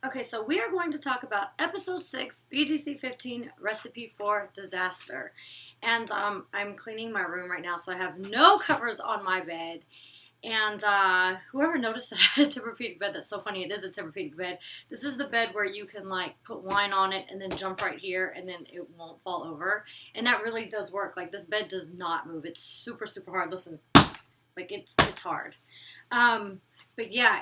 Okay, so we are going to talk about episode 6, BGC 15, Recipe for Disaster. And I'm cleaning my room right now, so I have no covers on my bed. And whoever noticed that I had a Tempur-Pedic bed, that's so funny, it is a Tempur-Pedic bed. This is the bed where you can like put wine on it and then jump right here and then it won't fall over. And that really does work. Like this bed does not move. It's super, super hard. Listen, like it's hard. But yeah,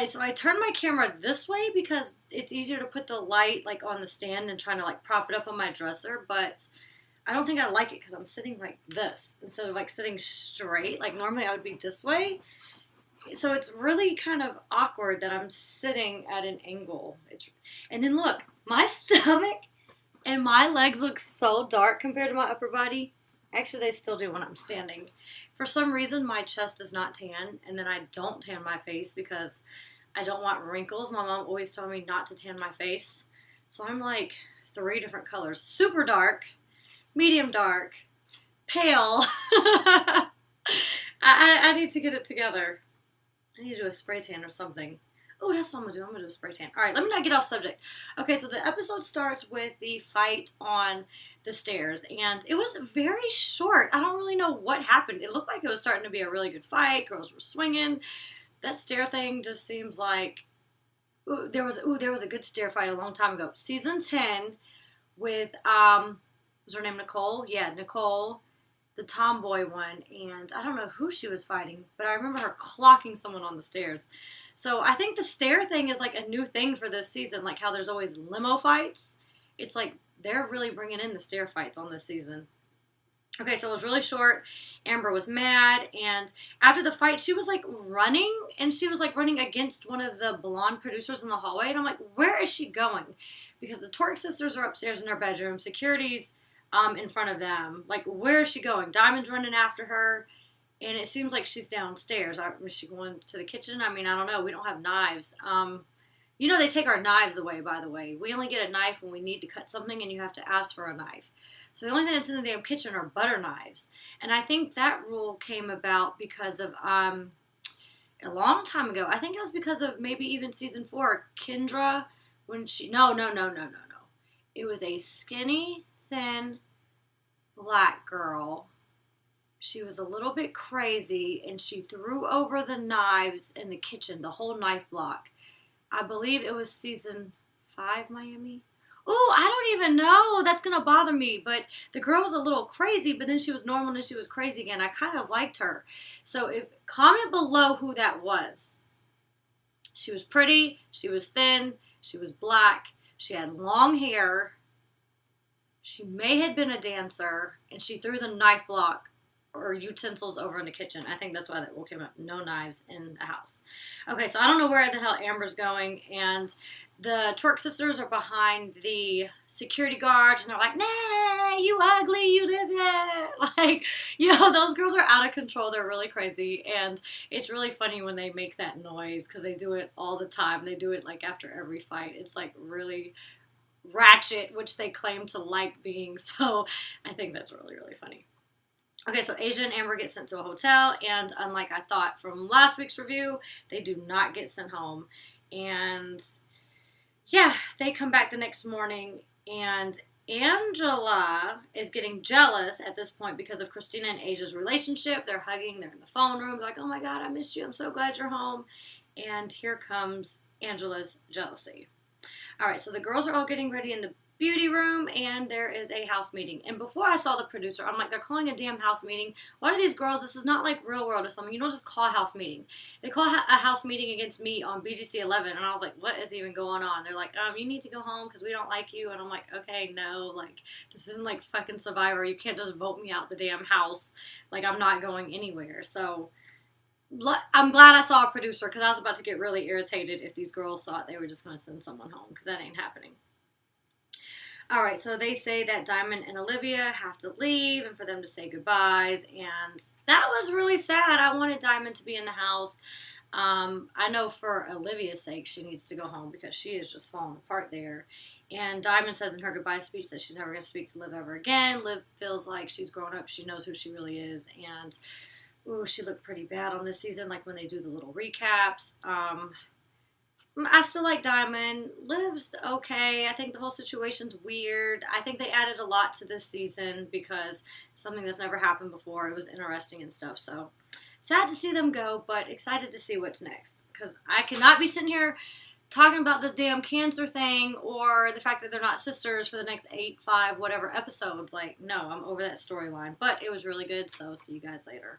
so I turned my camera this way because it's easier to put the light like on the stand and trying to like prop it up on my dresser. But I don't think I like it because I'm sitting like this instead of like sitting straight. Like normally I would be this way. So it's really kind of awkward that I'm sitting at an angle. And then look, my stomach and my legs look so dark compared to my upper body. Actually, they still do when I'm standing. For some reason, my chest is not tan, and then I don't tan my face because I don't want wrinkles. My mom always told me not to tan my face. So I'm like 3 different colors. Super dark, medium dark, pale. I need to get it together. I need to do a spray tan or something. Oh, that's what I'm going to do. I'm going to do a spray tan. All right, let me not get off subject. Okay, so the episode starts with the fight on the stairs, and it was very short. I don't really know what happened. It looked like it was starting to be a really good fight. Girls were swinging. That stair thing just seems like there was a good stair fight a long time ago. Season 10 with was her name Nicole? Yeah, Nicole, the tomboy one, and I don't know who she was fighting, but I remember her clocking someone on the stairs. So I think the stair thing is like a new thing for this season, like how there's always limo fights. It's like they're really bringing in the stair fights on this season. Okay, so it was really short. Amber was mad, and after the fight, she was like running, and she was like running against one of the blonde producers in the hallway, and I'm like, where is she going? Because the Torque sisters are upstairs in their bedroom, security's in front of them. Like, where is she going? Diamond's running after her, and it seems like she's downstairs. Is she going to the kitchen? I mean, I don't know. We don't have knives. They take our knives away, by the way. We only get a knife when we need to cut something, and you have to ask for a knife. So the only thing that's in the damn kitchen are butter knives. And I think that rule came about because of a long time ago. I think it was because of maybe even season 4, Kendra, when she, no. It was a skinny, thin, black girl. She was a little bit crazy, and she threw over the knives in the kitchen, the whole knife block. I believe it was season 5, Miami. Oh, I don't even know. That's going to bother me. But the girl was a little crazy, but then she was normal and then she was crazy again. I kind of liked her. So comment below who that was. She was pretty. She was thin. She was black. She had long hair. She may have been a dancer. And she threw the knife block or utensils over in the kitchen. I think that's why that rule came up. No knives in the house. Okay, so I don't know where the hell Amber's going, and the Twerk sisters are behind the security guards, and they're like, nah, you ugly, you this, yeah. Like, those girls are out of control. They're really crazy, and it's really funny when they make that noise, because they do it all the time. They do it, like, after every fight. It's, like, really ratchet, which they claim to like being, so I think that's really, really funny. Okay, so Asia and Amber get sent to a hotel, and unlike I thought from last week's review, they do not get sent home. And yeah, they come back the next morning, and Angela is getting jealous at this point because of Christina and Asia's relationship. They're hugging, they're in the phone room, they're like, oh my God, I missed you, I'm so glad you're home. And here comes Angela's jealousy. All right, so the girls are all getting ready in the beauty room, and there is a house meeting. And before I saw the producer, I'm like, they're calling a damn house meeting. What are these girls? This is not like Real World or something. You don't just call a house meeting. They call a house meeting against me on BGC 11, and I was like, what is even going on? They're like, you need to go home because we don't like you. And I'm like, okay, no, like, this isn't like fucking Survivor. You can't just vote me out the damn house. Like, I'm not going anywhere. So I'm glad I saw a producer, because I was about to get really irritated if these girls thought they were just going to send someone home, because that ain't happening. All right, so they say that Diamond and Olivia have to leave and for them to say goodbyes, and that was really sad. I wanted Diamond to be in the house. I know for Olivia's sake she needs to go home because she is just falling apart there. And Diamond says in her goodbye speech that she's never going to speak to Liv ever again. Liv feels like she's grown up. She knows who she really is, and ooh, she looked pretty bad on this season, like when they do the little recaps. I still like Diamond. Liv's okay. I think the whole situation's weird. I think they added a lot to this season because something that's never happened before. It was interesting and stuff. So sad to see them go, but excited to see what's next. Because I cannot be sitting here talking about this damn cancer thing or the fact that they're not sisters for the next 8, 5, whatever episodes. Like, no, I'm over that storyline. But it was really good, so see you guys later.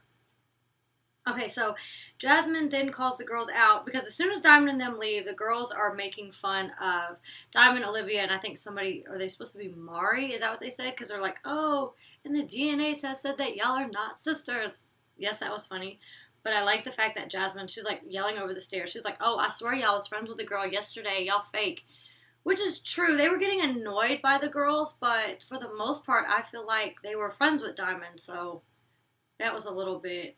Okay, so Jasmine then calls the girls out because as soon as Diamond and them leave, the girls are making fun of Diamond, Olivia, and I think somebody, are they supposed to be Mari? Is that what they said? Because they're like, oh, and the DNA test said that y'all are not sisters. Yes, that was funny. But I like the fact that Jasmine, she's like yelling over the stairs. She's like, oh, I swear y'all was friends with the girl yesterday. Y'all fake. Which is true. They were getting annoyed by the girls, but for the most part, I feel like they were friends with Diamond. So that was a little bit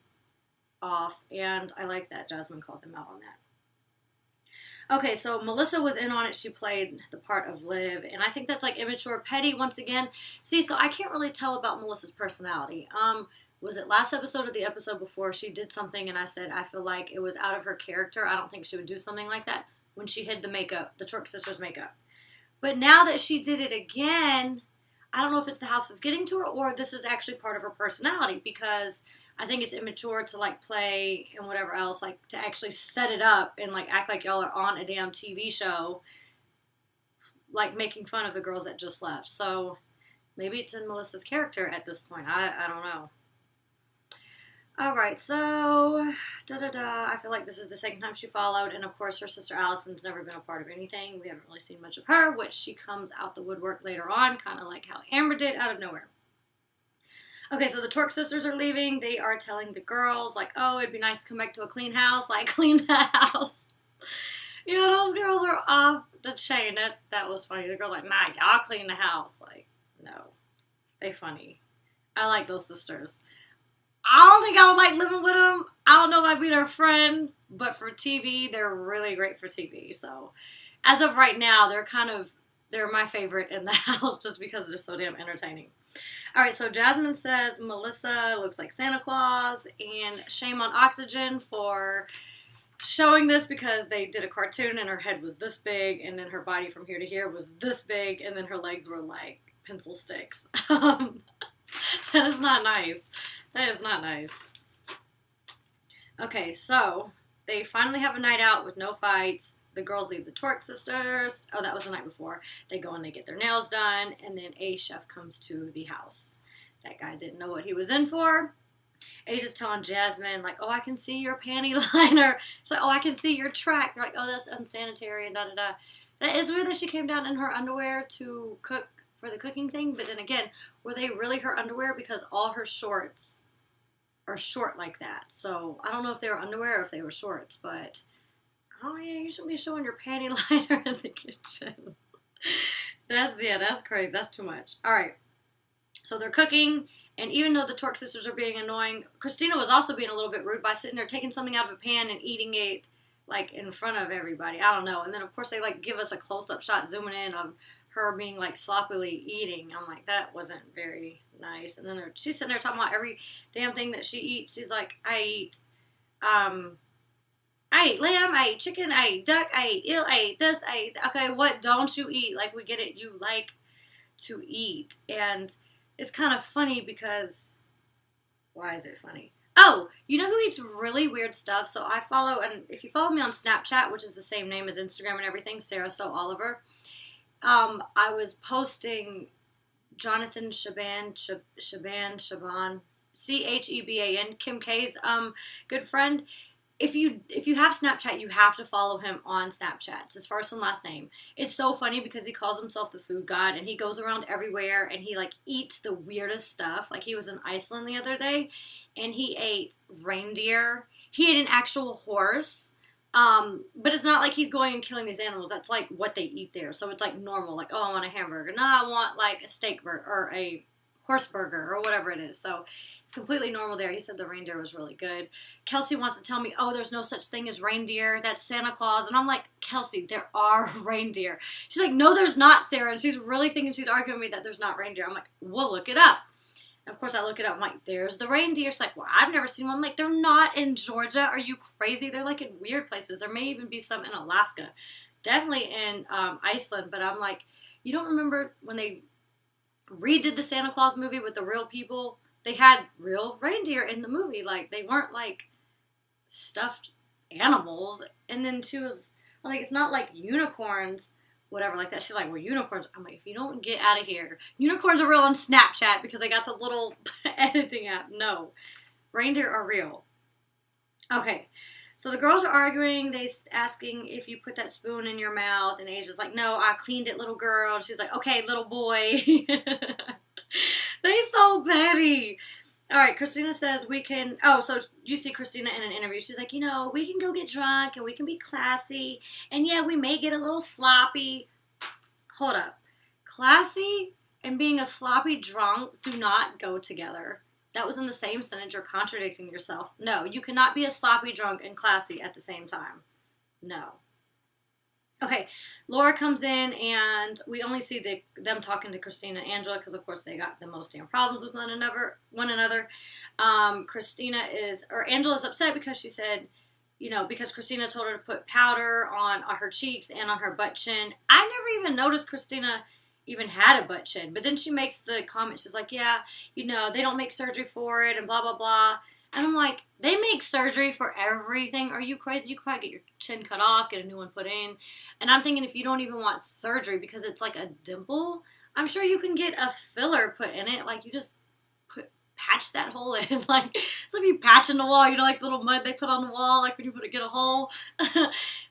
off, and I like that Jasmine called them out on that. Okay, so Melissa was in on it. She played the part of Liv, and I think that's like immature, petty once again. See, so I can't really tell about Melissa's personality. Was it last episode or the episode before she did something and I said I feel like it was out of her character. I don't think she would do something like that when she hid the makeup, the Torque sisters makeup. But now that she did it again, I don't know if it's the house is getting to her or this is actually part of her personality because I think it's immature to like play and whatever else, like to actually set it up and like act like y'all are on a damn TV show, like making fun of the girls that just left. So maybe it's in Melissa's character at this point. I don't know. Alright, so, I feel like this is the second time she followed, and of course her sister Allison's never been a part of anything. We haven't really seen much of her, which she comes out the woodwork later on, kind of like how Amber did out of nowhere. Okay, so the Torque sisters are leaving. They are telling the girls, like, oh, it'd be nice to come back to a clean house. Like, clean the house. You know, those girls are off the chain. That was funny. The girl like, nah, y'all clean the house. Like, no. They funny. I like those sisters. I don't think I would like living with them. I don't know if I'd be their friend, but for TV, they're really great for TV. So, as of right now, they're my favorite in the house just because they're so damn entertaining. Alright, so Jasmine says Melissa looks like Santa Claus, and shame on Oxygen for showing this because they did a cartoon and her head was this big, and then her body from here to here was this big, and then her legs were like pencil sticks. That is not nice. That is not nice. Okay, so they finally have a night out with no fights. The girls leave the Torque sisters. Oh, that was the night before. They go and they get their nails done, and then A Chef comes to the house. That guy didn't know what he was in for. Asia's telling Jasmine, like, oh, I can see your panty liner. She's like, oh, I can see your track. They're like, oh, that's unsanitary, and da-da-da. That is weird that she came down in her underwear to cook for the cooking thing, but then again, were they really her underwear? Because all her shorts are short like that. So I don't know if they were underwear or if they were shorts, but oh yeah, you shouldn't be showing your panty liner in the kitchen. That's crazy. That's too much. Alright. So they're cooking, and even though the Torque sisters are being annoying, Christina was also being a little bit rude by sitting there taking something out of a pan and eating it like in front of everybody. I don't know. And then of course they like give us a close-up shot zooming in of her being like sloppily eating. I'm like, that wasn't very nice. And then she's sitting there talking about every damn thing that she eats. She's like, I eat lamb, I ate chicken, I ate duck, I ate eel, I ate this, I ate... Okay, what don't you eat? Like, we get it. You like to eat. And it's kind of funny because... Why is it funny? Oh, you know who eats really weird stuff? So I follow, and if you follow me on Snapchat, which is the same name as Instagram and everything, Sarah So Oliver, I was posting Jonathan Shaban, Cheban, Cheban, Kim K's good friend. If you have Snapchat, you have to follow him on Snapchat. It's his first and last name. It's so funny because he calls himself the food god, and he goes around everywhere, and he like eats the weirdest stuff. Like he was in Iceland the other day, and he ate reindeer. He ate an actual horse. But it's not like he's going and killing these animals. That's like what they eat there. So it's like normal. Like, oh, I want a hamburger. No, I want like a steak burger or a horse burger or whatever it is. So it's completely normal there. He said the reindeer was really good. Kelsey wants to tell me, oh, there's no such thing as reindeer. That's Santa Claus. And I'm like, Kelsey, there are reindeer. She's like, no, there's not, Sarah. And she's really thinking she's arguing with me that there's not reindeer. I'm like, we'll look it up. Of course, I look it up. I'm like, there's the reindeer. She's like, well, I've never seen one. I'm like, they're not in Georgia. Are you crazy? They're like in weird places. There may even be some in Alaska. Definitely in Iceland. But I'm like, you don't remember when they redid the Santa Claus movie with the real people? They had real reindeer in the movie. Like, they weren't like stuffed animals. And then she was like, it's not like unicorns, whatever, like that. She's like, well, unicorns. I'm like, if you don't get out of here. Unicorns are real on Snapchat because they got the little editing app. No. Reindeer are real. Okay. So the girls are arguing. They asking if you put that spoon in your mouth. And Asia's like, no, I cleaned it, little girl. And she's like, okay, little boy. They so petty. All right, Christina says we can... Oh, so you see Christina in an interview. She's like, we can go get drunk and we can be classy. And yeah, we may get a little sloppy. Hold up. Classy and being a sloppy drunk do not go together. That was in the same sentence. You're contradicting yourself. No, you cannot be a sloppy drunk and classy at the same time. No. Okay, Laura comes in, and we only see them talking to Christina and Angela because, of course, they got the most damn problems with one another. Angela's upset because she said, because Christina told her to put powder on her cheeks and on her butt chin. I never even noticed Christina even had a butt chin, but then she makes the comment. She's like, yeah, they don't make surgery for it and blah, blah, blah. And I'm like, they make surgery for everything. Are you crazy? You could probably get your chin cut off, get a new one put in. And I'm thinking if you don't even want surgery because it's like a dimple, I'm sure you can get a filler put in it. Like, you just patch that hole in. Like, so if you patch in the wall, like the little mud they put on the wall, like when you get a hole.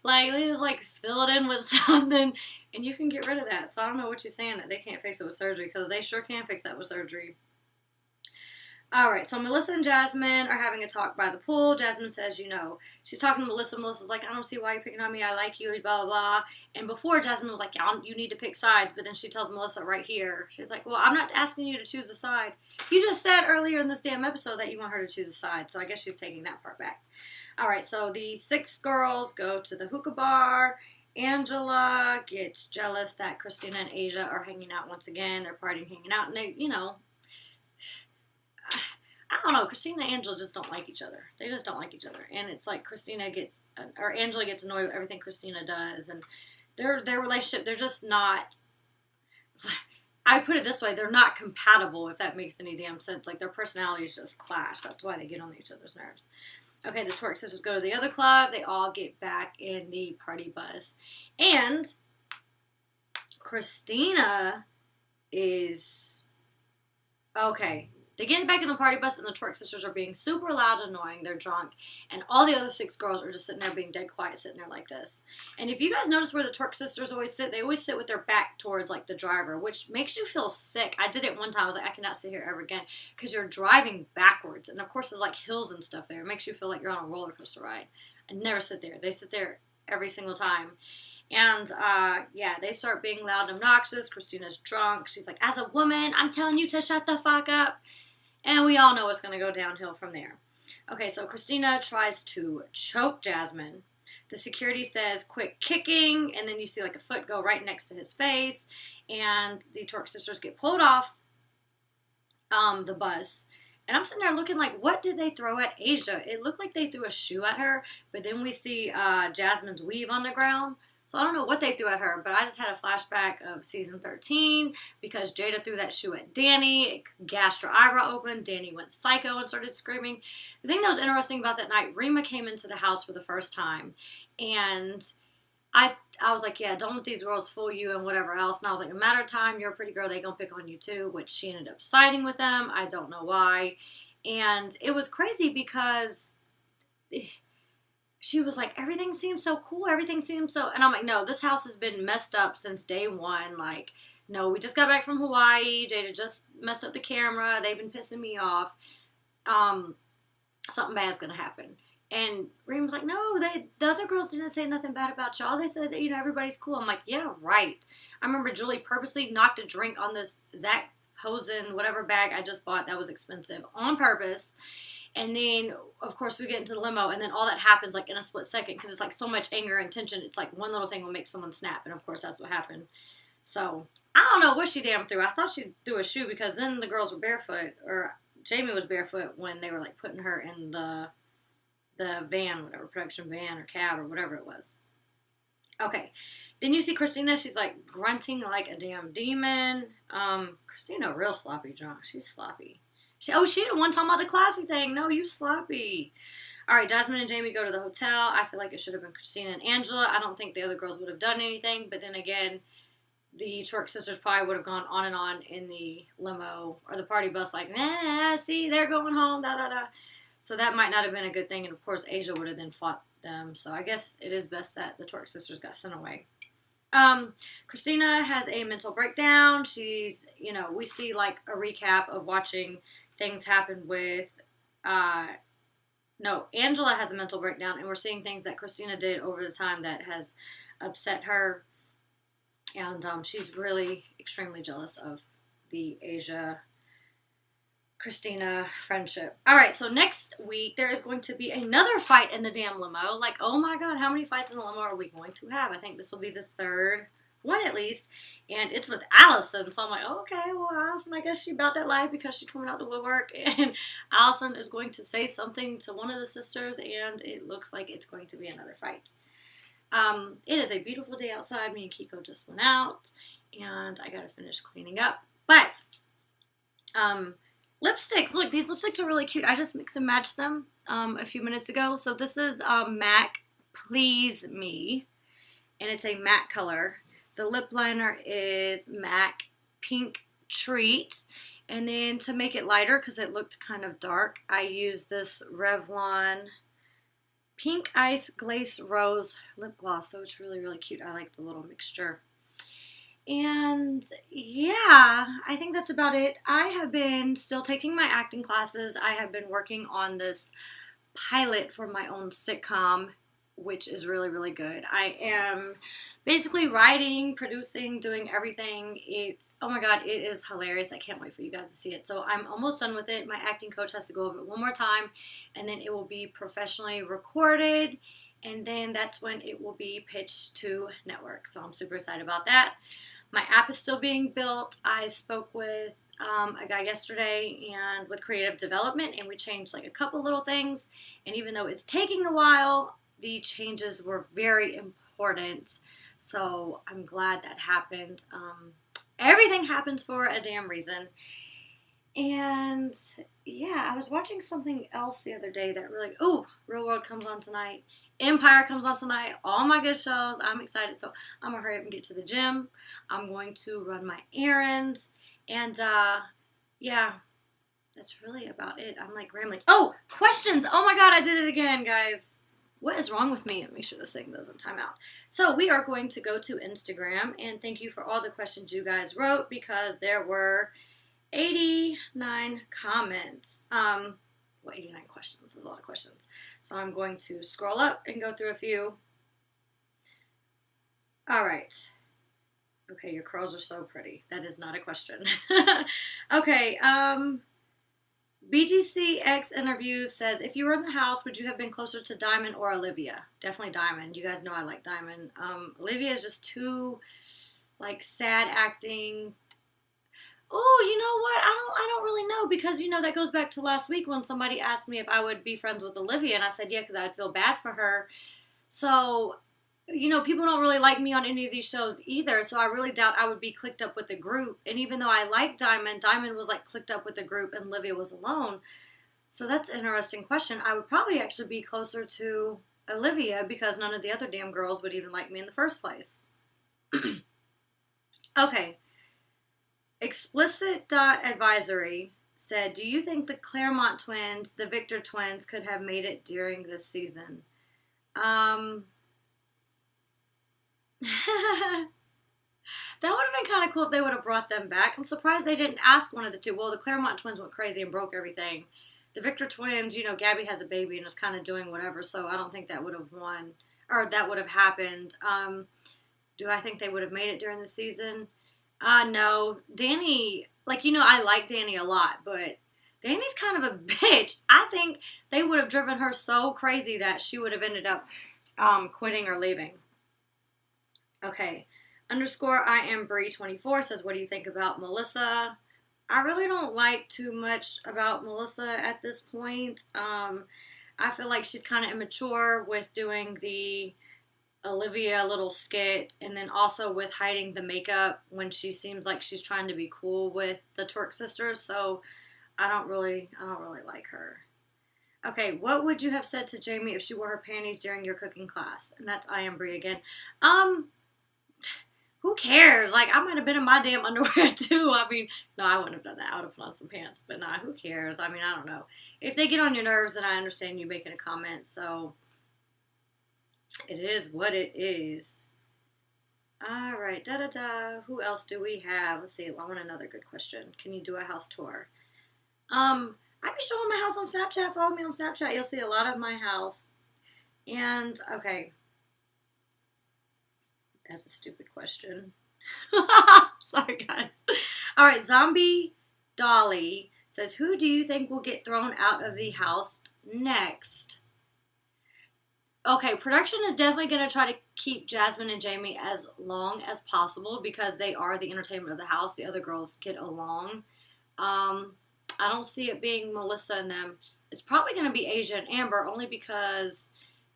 Like, they just fill it in with something and you can get rid of that. So I don't know what you're saying that they can't fix it with surgery because they sure can fix that with surgery. Alright, so Melissa and Jasmine are having a talk by the pool. Jasmine says, she's talking to Melissa. Melissa's like, I don't see why you're picking on me. I like you, blah, blah, blah. And before, Jasmine was like, yeah, you need to pick sides. But then she tells Melissa right here, she's like, well, I'm not asking you to choose a side. You just said earlier in this damn episode that you want her to choose a side. So I guess she's taking that part back. Alright, so the 6 girls go to the hookah bar. Angela gets jealous that Christina and Asia are hanging out once again. They're partying, hanging out. And they, I don't know. Christina and Angela just don't like each other. They just don't like each other. And it's like Angela gets annoyed with everything Christina does. And their relationship, they're just not, I put it this way, they're not compatible, if that makes any damn sense. Like, their personalities just clash. That's why they get on each other's nerves. Okay, the twerk sisters go to the other club. They all get back in the party bus. And Christina is, okay, they get back in the party bus, and the twerk sisters are being super loud and annoying. They're drunk. And all the other 6 girls are just sitting there being dead quiet, sitting there like this. And if you guys notice where the twerk sisters always sit, they always sit with their back towards, the driver, which makes you feel sick. I did it one time. I was like, I cannot sit here ever again, because you're driving backwards. And, of course, there's, hills and stuff there. It makes you feel like you're on a roller coaster ride. I never sit there. They sit there every single time. And, they start being loud and obnoxious. Christina's drunk. She's like, as a woman, I'm telling you to shut the fuck up. And we all know it's going to go downhill from there. Okay, so Christina tries to choke Jasmine. The security says, quit kicking. And then you see a foot go right next to his face. And the twerk sisters get pulled off the bus. And I'm sitting there looking like, what did they throw at Asia? It looked like they threw a shoe at her. But then we see Jasmine's weave on the ground. So I don't know what they threw at her, but I just had a flashback of season 13 because Jada threw that shoe at Danny. It gashed her eyebrow open. Danny went psycho and started screaming. The thing that was interesting about that night, Rima came into the house for the first time. And I was like, yeah, don't let these girls fool you and whatever else. And I was like, no matter of time, you're a pretty girl. They gonna pick on you too, which she ended up siding with them. I don't know why. And it was crazy because she was like, everything seems so cool. Everything seems so... And I'm like, no, this house has been messed up since day one. Like, no, we just got back from Hawaii. Jada just messed up the camera. They've been pissing me off. Something bad's going to happen. And Reem was like, no, the other girls didn't say nothing bad about y'all. They said, everybody's cool. I'm like, yeah, right. I remember Julie purposely knocked a drink on this Zach Hosen, whatever bag I just bought that was expensive, on purpose. And then, of course, we get into the limo, and then all that happens, in a split second, because it's, so much anger and tension. It's, one little thing will make someone snap, and, of course, that's what happened. So, I don't know what she damn threw. I thought she threw a shoe because then the girls were barefoot, or Jamie was barefoot when they were like putting her in the van, whatever, production van or cab or whatever it was. Okay. Then you see Christina, she's like grunting like a damn demon. Christina, real sloppy drunk. She's sloppy. She didn't want to talk about the classy thing. No, you sloppy. All right, Jasmine and Jamie go to the hotel. I feel like it should have been Christina and Angela. I don't think the other girls would have done anything. But then again, the Twerk sisters probably would have gone on and on in the limo or the party bus like, see, they're going home, da-da-da. So that might not have been a good thing. And, of course, Asia would have then fought them. So I guess it is best that the Twerk sisters got sent away. Christina has a mental breakdown. She's, we see like a recap of watching things happen with, Angela has a mental breakdown, and we're seeing things that Christina did over the time that has upset her. And she's really extremely jealous of the Asia-Christina friendship. All right, so next week there is going to be another fight in the damn limo. Like, oh my God, how many fights in the limo are we going to have? I think this will be the third one at least. And it's with Allison. So I'm like, okay, well, Allison, I guess she about that life because she's coming out to woodwork. And Allison is going to say something to one of the sisters, and it looks like it's going to be another fight. It is a beautiful day outside. Me and Kiko just went out, and I gotta finish cleaning up. But, lipsticks. Look, these lipsticks are really cute. I just mix and matched them, a few minutes ago. So this is, MAC Please Me, and it's a matte color. The lip liner is MAC Pink Treat. And then to make it lighter, because it looked kind of dark, I used this Revlon Pink Ice Glaze Rose lip gloss. So it's really, really cute. I like the little mixture. And yeah, I think that's about it. I have been still taking my acting classes. I have been working on this pilot for my own sitcom, which is really, really good. I am basically writing, producing, doing everything. Oh my God, it is hilarious. I can't wait for you guys to see it. So I'm almost done with it. My acting coach has to go over it one more time, and then it will be professionally recorded, and then that's when it will be pitched to networks. So I'm super excited about that. My app is still being built. I spoke with a guy yesterday and with creative development, and we changed like a couple little things. And even though it's taking a while, the changes were very important. So I'm glad that happened. Everything happens for a damn reason. And yeah, I was watching something else the other day that really, Real World comes on tonight. Empire comes on tonight. All my good shows. I'm excited. So I'm going to hurry up and get to the gym. I'm going to run my errands. And yeah, that's really about it. I'm like rambling. Oh, questions. Oh my God, I did it again, guys. What is wrong with me? Let me make sure this thing doesn't time out. So we are going to go to Instagram, and thank you for all the questions you guys wrote, because there were 89 comments. 89 questions. There's a lot of questions. So I'm going to scroll up and go through a few. All right. Okay, your curls are so pretty. That is not a question. Okay, BGC X interview says, if you were in the house, would you have been closer to Diamond or Olivia? Definitely Diamond. You guys know I like Diamond. Olivia is just too, like, sad acting. Oh, you know what? I don't really know, because, that goes back to last week when somebody asked me if I would be friends with Olivia, and I said yeah, because I'd feel bad for her. So, people don't really like me on any of these shows either, so I really doubt I would be clicked up with the group. And even though I like Diamond, Diamond was, like, clicked up with the group, and Olivia was alone. So that's an interesting question. I would probably actually be closer to Olivia, because none of the other damn girls would even like me in the first place. Okay. Explicit.advisory said, do you think the Claremont twins, the Victor twins, could have made it during this season? That would have been kind of cool if they would have brought them back. I'm surprised they didn't ask one of the two. Well, the Claremont twins went crazy and broke everything. The Victor twins, Gabby has a baby and is kind of doing whatever, so I don't think that would have won, or that would have happened. Do I think they would have made it during the season? No. Danny, I like Danny a lot, but Danny's kind of a bitch. I think they would have driven her so crazy that she would have ended up quitting or leaving. Okay. Underscore I am Bree24 says, what do you think about Melissa? I really don't like too much about Melissa at this point. I feel like she's kind of immature with doing the Olivia little skit, and then also with hiding the makeup when she seems like she's trying to be cool with the Twerk sisters. So I don't really like her. Okay, what would you have said to Jamie if she wore her panties during your cooking class? And that's I am Brie again. Who cares? Like, I might have been in my damn underwear too. I mean, no, I wouldn't have done that. I would have put on some pants. But nah, who cares? I mean, I don't know. If they get on your nerves, then I understand you making a comment. So, it is what it is. Alright, da-da-da. Who else do we have? Let's see. I want another good question. Can you do a house tour? I be showing my house on Snapchat. Follow me on Snapchat. You'll see a lot of my house. And, okay. That's a stupid question. Sorry, guys. All right, Zombie Dolly says, who do you think will get thrown out of the house next? Okay, production is definitely going to try to keep Jasmine and Jamie as long as possible because they are the entertainment of the house. The other girls get along. I don't see it being Melissa and them. It's probably going to be Asia and Amber only because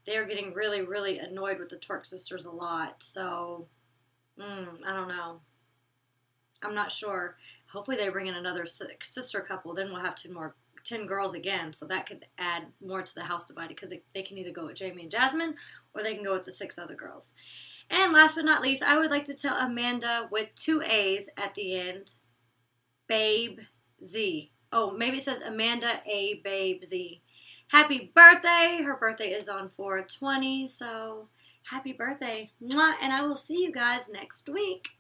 they're getting really, really annoyed with the Twerk sisters a lot. So, I don't know. I'm not sure. Hopefully they bring in another sister couple. Then we'll have 10 girls again. So that could add more to the house divided because they can either go with Jamie and Jasmine or they can go with the 6 other girls. And last but not least, I would like to tell Amanda with 2 A's at the end, Babe Z. Oh, maybe it says Amanda A. Babe Z. Happy birthday. Her birthday is on 4/20, so happy birthday. Mwah, and I will see you guys next week.